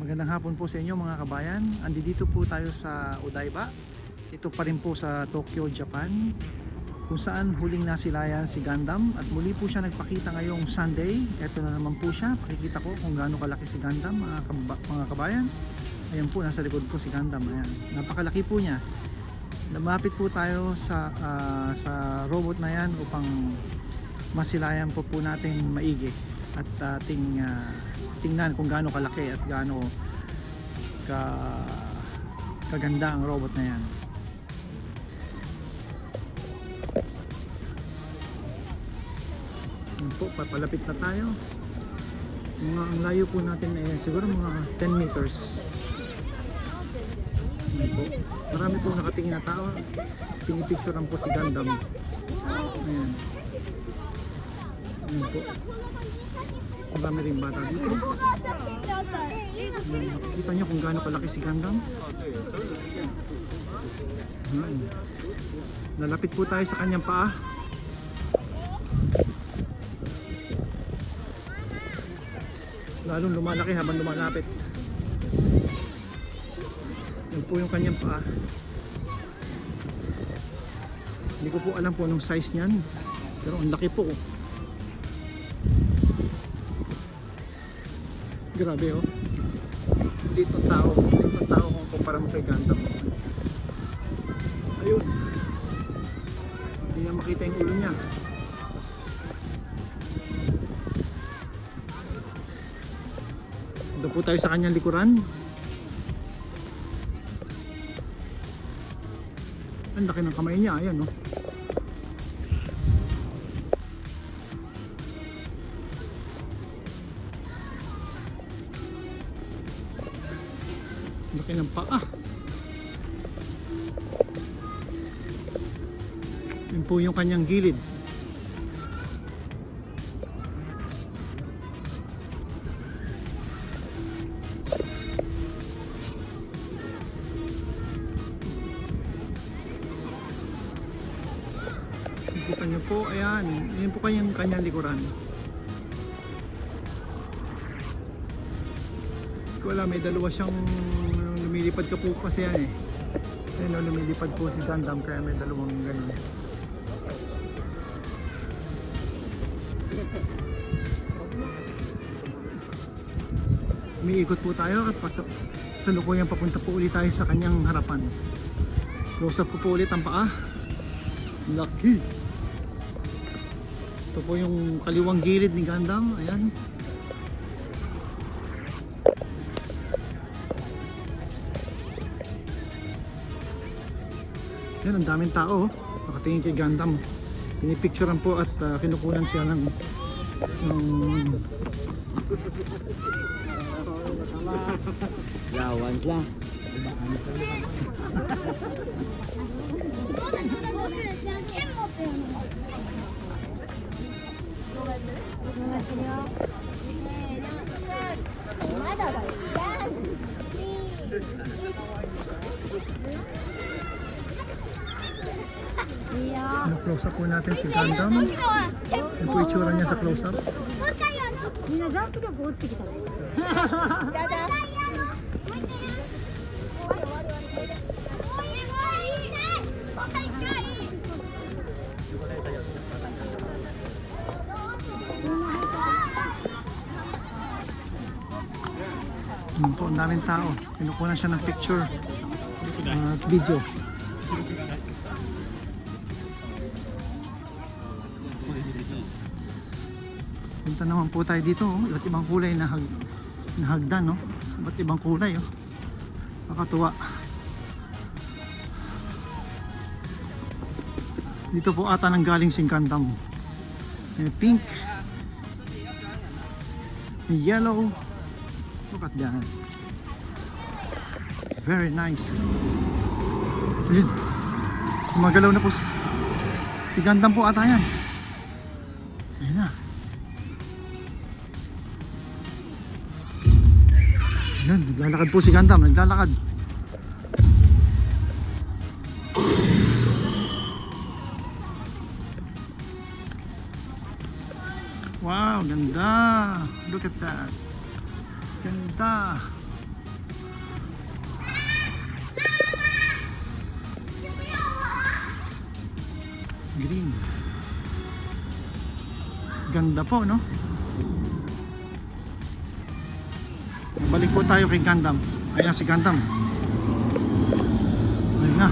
Magandang hapon po sa inyo mga kabayan. Andito po tayo sa Odaiba. Ito pa rin po sa Tokyo, Japan, kung saan huling nasilayan si Gundam at muli po siya nagpakita ngayong Sunday. Ito na naman po siya. Pakikita ko kung gaano kalaki si Gundam mga kabayan. Ayan po, nasa likod ko si Gundam. Ayan. Napakalaki po niya. Lumapit po tayo sa robot na yan upang masilayan po natin maigi at tingnan kung gaano kalaki at gaano kaganda ang robot na yan. Yan po, papalapit na tayo. Ang layo po natin ay siguro mga 10 meters. Yan po. Marami po nakatingin na tao. Pinipicturean po si Gundam. Ayan. Ayan po. Marami rin bata dito. Kita nyo kung gaano kalaki si Gundam. Lalapit po tayo sa kanyang paa. Lalong lumalaki habang lumalapit. Yan po yung kanyang paa. Hindi ko po alam po anong size niyan, pero ang laki po. Grabe oh. Dito tao kung kumpara mo kay Gundam. Ayun. Hindi nga makita yung ulo niya. Doon po tayo sa kanyang likuran. Ang laki ng kamay niya, ayan oh. Laki ng paa. Yun po yung kanyang gilid. Kita nyo po, ayan. Yun po kanyang likuran. Wala, may dalawa siyang lumilipad ka po kasi yan eh. Ayun, lumilipad po si Gundam kaya may dalawang ganun. Umiikot po tayo at sa lukuyan papunta po ulit tayo sa kanyang harapan. Close up ko po ulit ang paa. Lucky! Ito po yung kaliwang gilid ni Gundam. Ayan. Yan, ang daming tao nakatingin kay Gundam. Pinipicturean po at kinukunan siya ng Lawan lang. close up po natin si Gundam. Yung po itsura niya sa close up. みんなジャンプ力落ちてきたね。 Yun po, ang daming tao. Kinukunan siya ng picture at video. Punta naman po tayo dito. Oh. Iba't ibang kulay na hagdan. Oh. Iba't ibang kulay. Oh. Nakakatuwa. Dito po ata nang galing si Gundam. May pink, may yellow. Look at that. Very nice. Yun. Gumagalaw na po si Gundam po ata yan. Ayan na. Ayan, naglalakad po si Gundam. Naglalakad. Wow, ganda. Look at that. Ganda. green. Ganda po, no? Balik po tayo kay Gundam. Ayan si Gundam. Ayun na.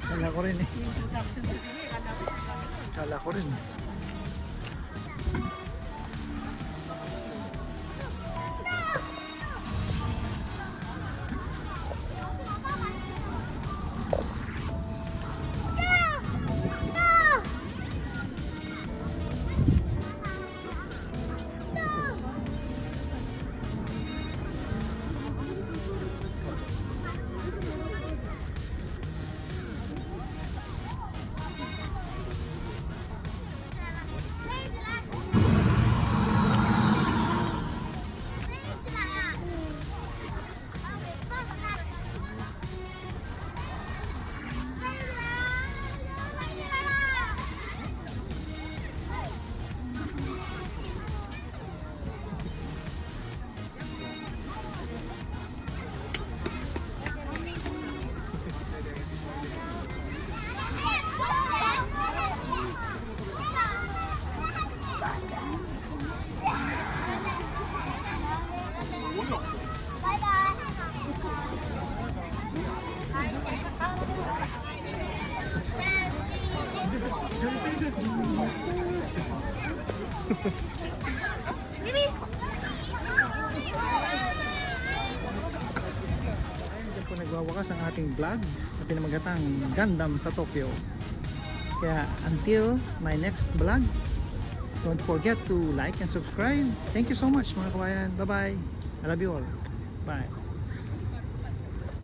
Kala ko rin eh. Kala ko rin. Diyan po nagwawakas ang ating vlog na pinamagatang Gundam sa Tokyo. Kaya until my next vlog, don't forget to like and subscribe. Thank you so much mga kabayan. Bye bye. I love you all. Bye.